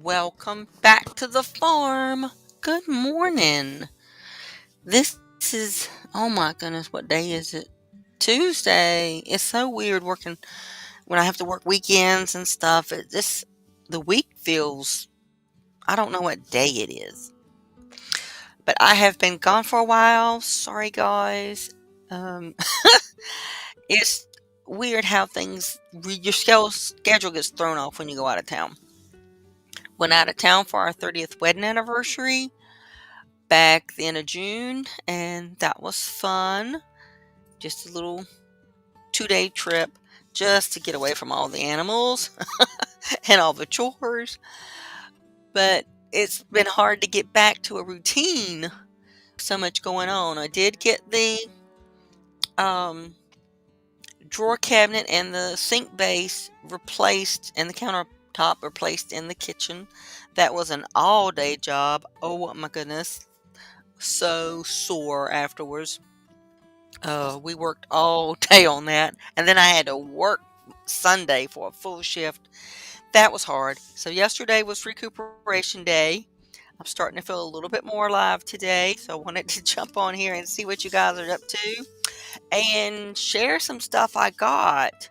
Welcome back to the farm. Good morning. This is, oh my goodness, what day is it? Tuesday. It's so weird working when I have to work weekends and stuff. The week feels, I don't know what day it is. But I have been gone for a while. Sorry, guys. Um, it's weird how your schedule gets thrown off when you go out of town. Went out of town for our 30th wedding anniversary back the end of June, and that was fun. Just a little 2-day trip just to get away from all the animals and all the chores. But it's been hard to get back to a routine. So much going on. I did get the um, drawer cabinet and the sink base replaced, and the countertop replaced in the kitchen. That was an all day job. Oh my goodness. So sore afterwards. We worked all day on that, and then I had to work Sunday for a full shift. That was hard. So yesterday was recuperation day. I'm starting to feel a little bit more alive today, so I wanted to jump on here and see what you guys are up to and share some stuff I got.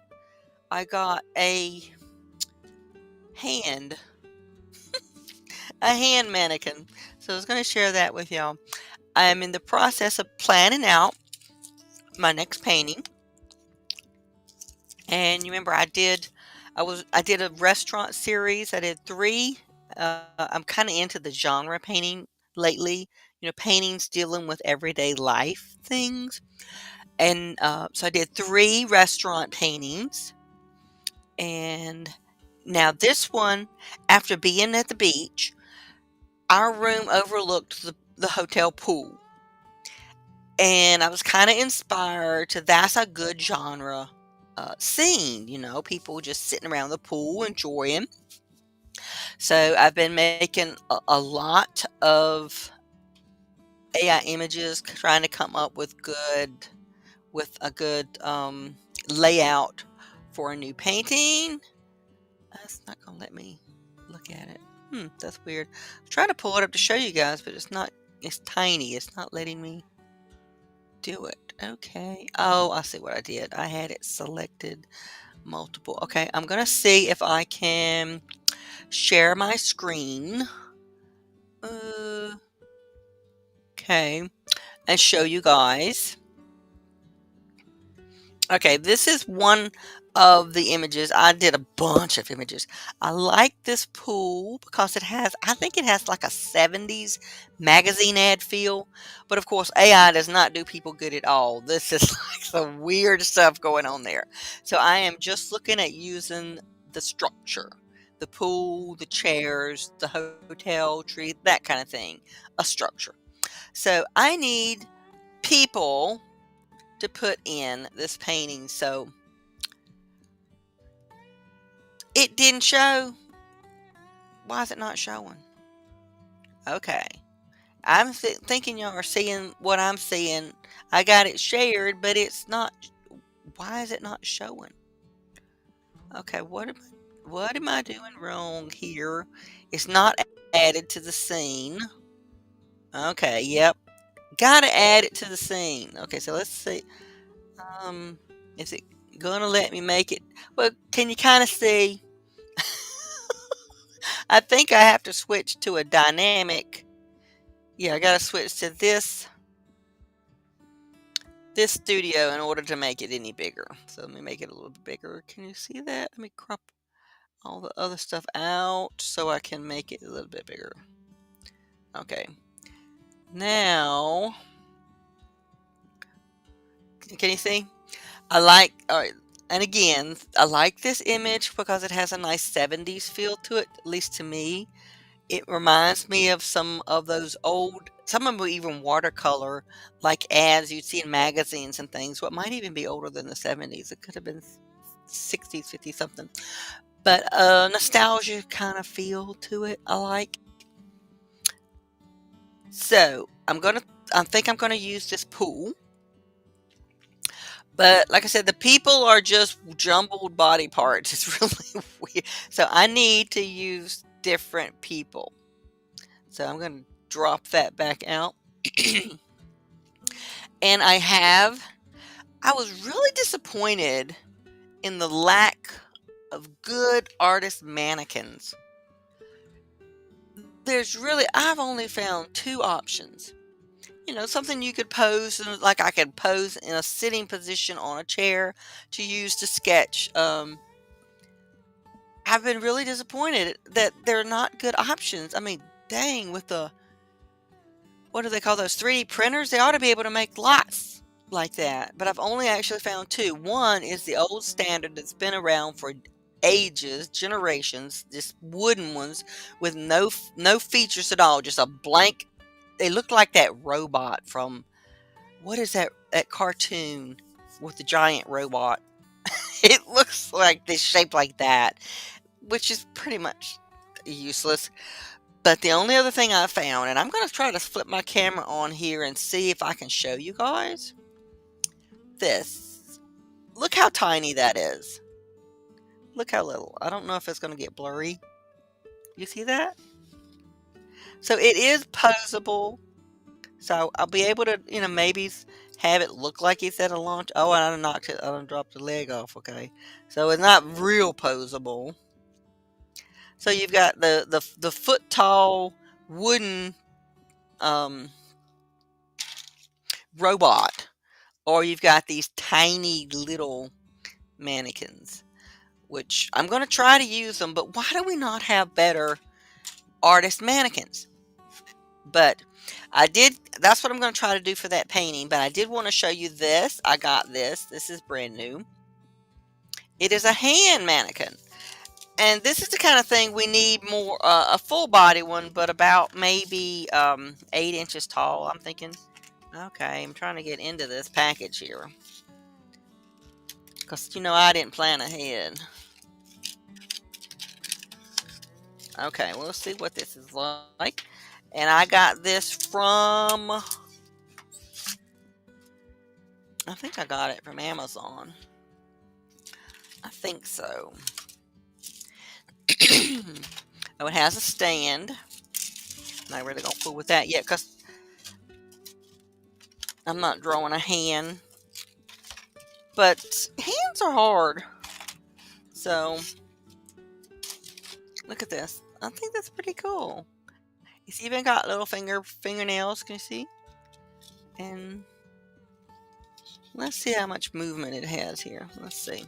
I got hand, a hand mannequin. So I was going to share that with y'all. I'm in the process of planning out my next painting. And you remember I did a restaurant series. I did 3. I'm kind of into the genre painting lately. Paintings dealing with everyday life things. And so I did 3 restaurant paintings. And now this one, after being at the beach, our room overlooked the hotel pool. And I was kind of inspired to that's a good genre scene, people just sitting around the pool enjoying. So I've been making a lot of AI images, trying to come up with a good layout for a new painting. That's not gonna let me look at it. That's weird. I'm trying to pull it up to show you guys, but it's not. It's tiny. It's not letting me do it. Okay. Oh, I see what I did. I had it selected multiple. Okay, I'm gonna see if I can share my screen. Uh, okay, and show you guys. Okay, this is one of the images. I did a bunch of images. I like this pool because I think it has like a 70s magazine ad feel. But of course, AI does not do people good at all. This is like some weird stuff going on there. So I am just looking at using the structure, the pool, the chairs, the hotel tree, that kind of thing, a structure. So I need people to put in this painting. So it didn't show. Why is it not showing? Okay. I'm thinking y'all are seeing what I'm seeing. I got it shared, but it's not. Why is it not showing? Okay, what am I doing wrong here? It's not added to the scene. Okay, yep. Gotta add it to the scene. Okay, so let's see. Um, is it gonna let me make it? Well, can you kind of see? I think I have to switch to a dynamic. Yeah, I gotta switch to this studio in order to make it any bigger. So let me make it a little bit bigger. Can you see that? Let me crop all the other stuff out so I can make it a little bit bigger. Okay. Now, can you see? All right, and again, I like this image because it has a nice 70s feel to it, at least to me. It reminds me of some of those some of them even watercolor, like ads you'd see in magazines and things. What might even be older than the 70s. It could have been 60s, 50 something. But nostalgia kind of feel to it, I like. So I think I'm gonna use this pool. But like I said, the people are just jumbled body parts. It's really weird. So I need to use different people. So I'm going to drop that back out. And I was really disappointed in the lack of good artist mannequins. I've only found two options. Something you could pose, like I could pose in a sitting position on a chair to use to sketch. I've been really disappointed that they're not good options. I mean, dang, with what do they call those 3D printers? They ought to be able to make lots like that. But I've only actually found two. One is the old standard that's been around for ages, generations, just wooden ones with no features at all, just a blank. They look like that robot from what is that cartoon with the giant robot? It looks like this shaped like that, which is pretty much useless. But the only other thing I found, and I'm going to try to flip my camera on here and see if I can show you guys this. Look how tiny that is. Look how little. I don't know if it's going to get blurry. You see that? So it is posable. So I'll be able to, maybe have it look like it's at a launch. Oh, and I knocked it. I done dropped the leg off. Okay. So it's not real posable. So you've got the foot tall wooden um, robot, or you've got these tiny little mannequins, which I'm going to try to use them. But why do we not have better artist mannequins? But that's what I'm going to try to do for that painting. But I did want to show you this. I got this. This is brand new. It is a hand mannequin. And this is the kind of thing we need more, a full body one, but about maybe 8 inches tall, I'm thinking. Okay, I'm trying to get into this package here. Because, I didn't plan ahead. Okay, well, let's see what this is like. And I got this from, I think I got it from Amazon. I think so. Oh, it has a stand. Not really going to fool with that yet because I'm not drawing a hand. But hands are hard. So, look at this. I think that's pretty cool. It's even got little fingernails. Can you see? And let's see how much movement it has here. Let's see.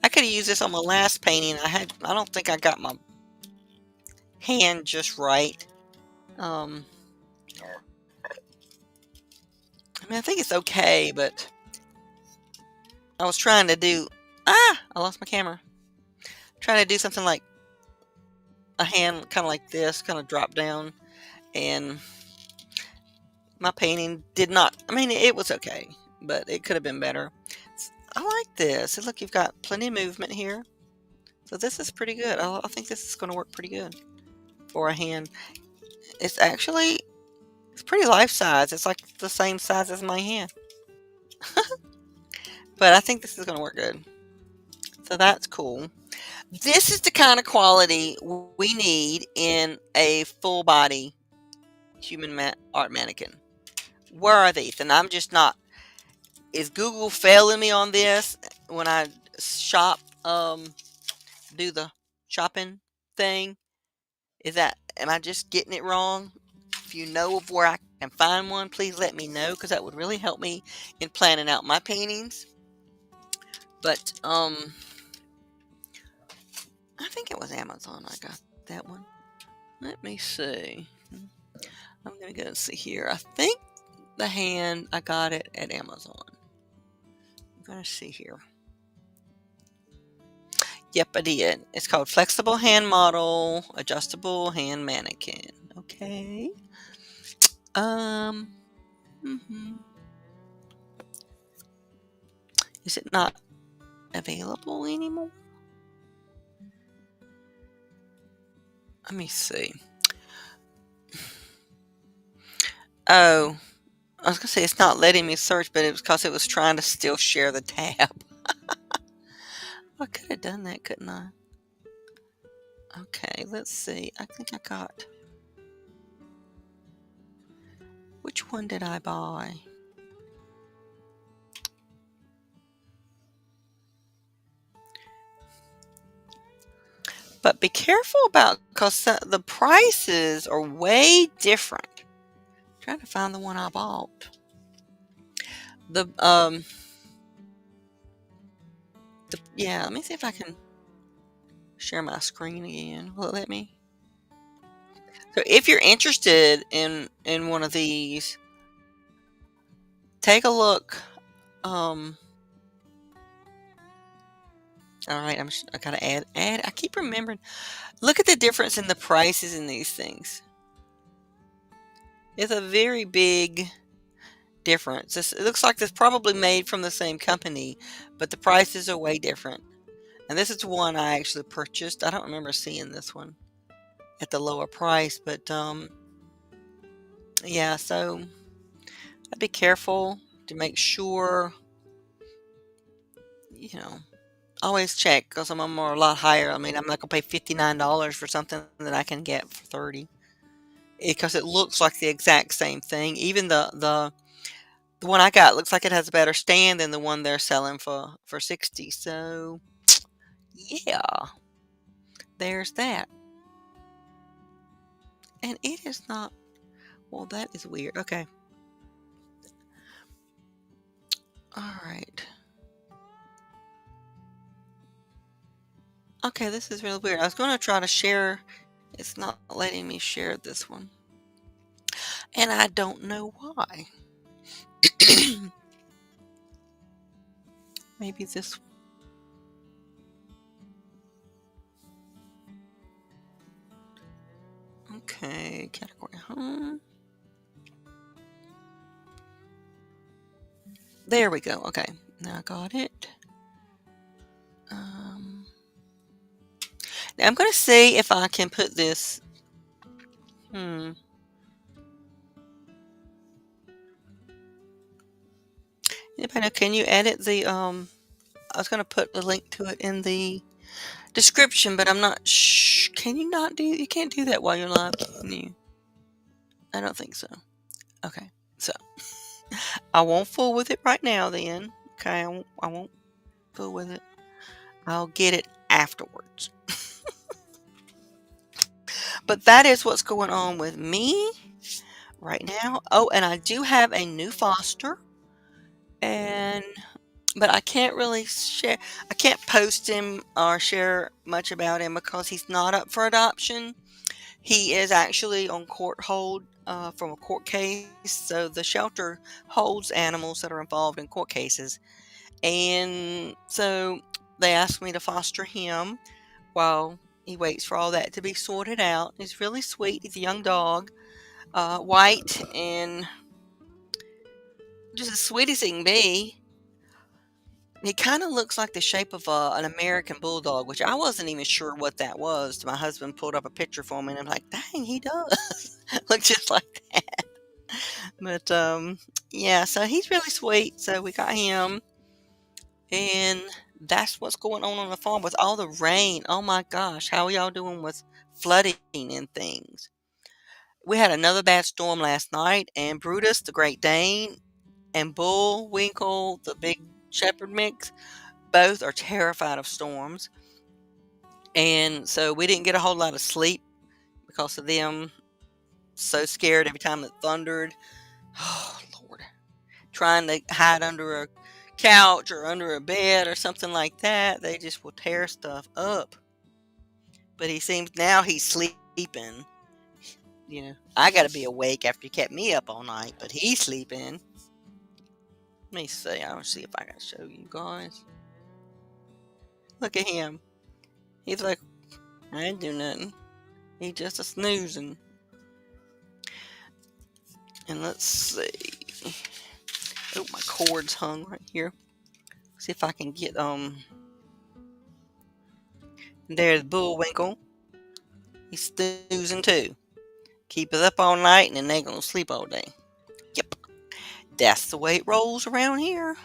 I could have used this on my last painting. I don't think I got my hand just right. I mean, I think it's okay, but I was trying to do. I lost my camera. Trying to do something like a hand, kind of like this, kind of drop down, and my painting did not. I mean, it was okay, but it could have been better. I like this. And look, you've got plenty of movement here. So this is pretty good. I think this is going to work pretty good for a hand. It's pretty life size. It's like the same size as my hand. But I think this is going to work good. So that's cool. This is the kind of quality we need in a full body human art mannequin. Where are these? And I'm just not. Is Google failing me on this when I shop, do the shopping thing? Am I just getting it wrong? If you know of where I can find one, please let me know because that would really help me in planning out my paintings. But I think it was Amazon I got that one. Let me see. I'm gonna go see here. I think the hand I got it at Amazon. I'm gonna see here. Yep, I did. It's called Flexible Hand Model, Adjustable Hand Mannequin. Okay. Mhm. Is it not available anymore? Let me see. Oh, I was gonna say it's not letting me search, but it was because it was trying to still share the tab. I could have done that, couldn't I? Okay, let's see. I think I got. Which one did I buy? But be careful about because the prices are way different. Trying to find the one I bought. The yeah. Let me see if I can share my screen again. Will it let me? So if you're interested in one of these, take a look. Um, all right, I gotta add. I keep remembering. Look at the difference in the prices in these things. It's a very big difference. It looks like it's probably made from the same company, but the prices are way different. And this is one I actually purchased. I don't remember seeing this one at the lower price, but yeah. So I'd be careful to make sure you know always check because some of them are a lot higher. I mean, I'm not gonna pay $59 for something that I can get for 30 because it looks like the exact same thing. Even the one I got looks like it has a better stand than the one they're selling for 60. So yeah, there's that. And it is not. Well, that is weird. Okay. All right. Okay, this is really weird. I was going to try to share. It's not letting me share this one, and I don't know why. Maybe this. Okay, category home. There we go. Okay, now I got it. Um, Now I'm going to see if I can put this. Hmm. Anybody know, can you edit the I was going to put the link to it in the description, but I'm not. Can you not do? You can't do that while you're live, can you? I don't think so. Okay, so I won't fool with it right now. Then, okay, I won't fool with it. I'll get it afterwards. But that is what's going on with me right now. Oh, and I do have a new foster, and but I can't really share. I can't post him or share much about him because he's not up for adoption. He is actually on court hold from a court case. So the shelter holds animals that are involved in court cases. And so they asked me to foster him while he waits for all that to be sorted out. He's really sweet. He's a young dog, white, and just as sweet as he can be. He kind of looks like the shape of an American bulldog, which I wasn't even sure what that was. My husband pulled up a picture for me, and I'm like, dang, he does look just like that. But yeah, so he's really sweet. So we got him, and that's what's going on the farm with all the rain. Oh my gosh, how are y'all doing with flooding and things? We had another bad storm last night, and Brutus, the Great Dane, and Bullwinkle, the big shepherd mix, both are terrified of storms. And so we didn't get a whole lot of sleep because of them. So scared every time it thundered. Oh, Lord. Trying to hide under a couch or under a bed or something like that. They just will tear stuff up. But he seems now he's sleeping. I got to be awake after he kept me up all night, but he's sleeping. Let me see. I'll see if I can show you guys. Look at him. He's like, I didn't do nothing. He just a snoozing. And let's see. Oh, my cord's hung right here. See if I can get there's Bullwinkle. He's snoozing too. Keep it up all night and then they gonna sleep all day. Yep. That's the way it rolls around here.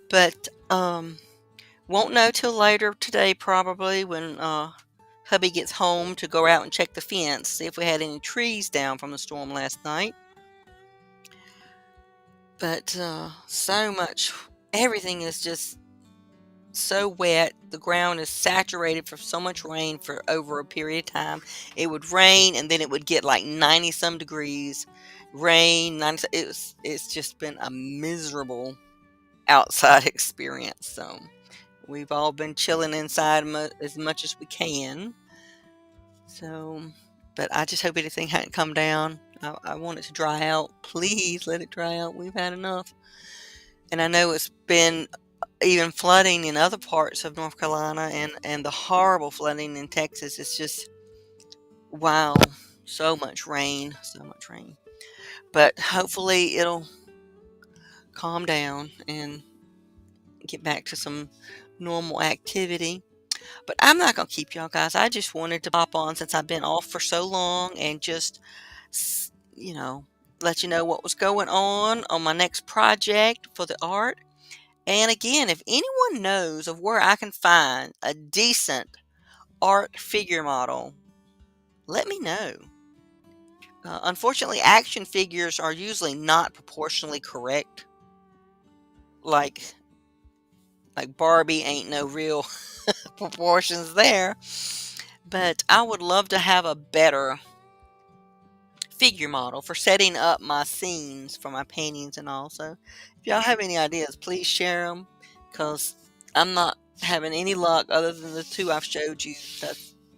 But won't know till later today probably when hubby gets home to go out and check the fence, see if we had any trees down from the storm last night. But so much, everything is just so wet. The ground is saturated for so much rain for over a period of time. It would rain and then it would get like 90 some degrees. Rain, 90, it's just been a miserable outside experience. So we've all been chilling inside as much as we can. So, but I just hope anything hadn't come down. I want it to dry out. Please let it dry out. We've had enough. And I know it's been even flooding in other parts of North Carolina and the horrible flooding in Texas. It's just wow, so much rain, so much rain. But hopefully it'll calm down and get back to some normal activity. But I'm not gonna keep y'all guys. I just wanted to pop on since I've been off for so long and just you know let you know what was going on my next project for the art. And again, if anyone knows of where I can find a decent art figure model, let me know. Unfortunately, action figures are usually not proportionally correct. Like Barbie ain't no real proportions there. But I would love to have a better figure model for setting up my scenes for my paintings and all. So if y'all have any ideas, please share them because I'm not having any luck other than the two I've showed you.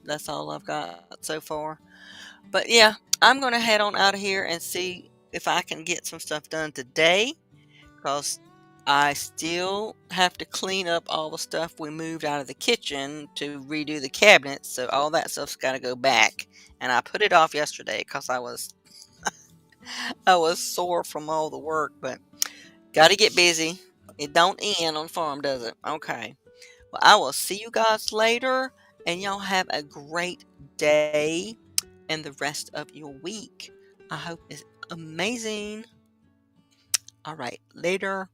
That's all I've got so far. But yeah, I'm gonna head on out of here and see if I can get some stuff done today because I still have to clean up all the stuff we moved out of the kitchen to redo the cabinets. So all that stuff's got to go back. And I put it off yesterday because I was sore from all the work, but got to get busy. It don't end on farm, does it? Okay. Well, I will see you guys later, and y'all have a great day and the rest of your week. I hope it's amazing. All right, later.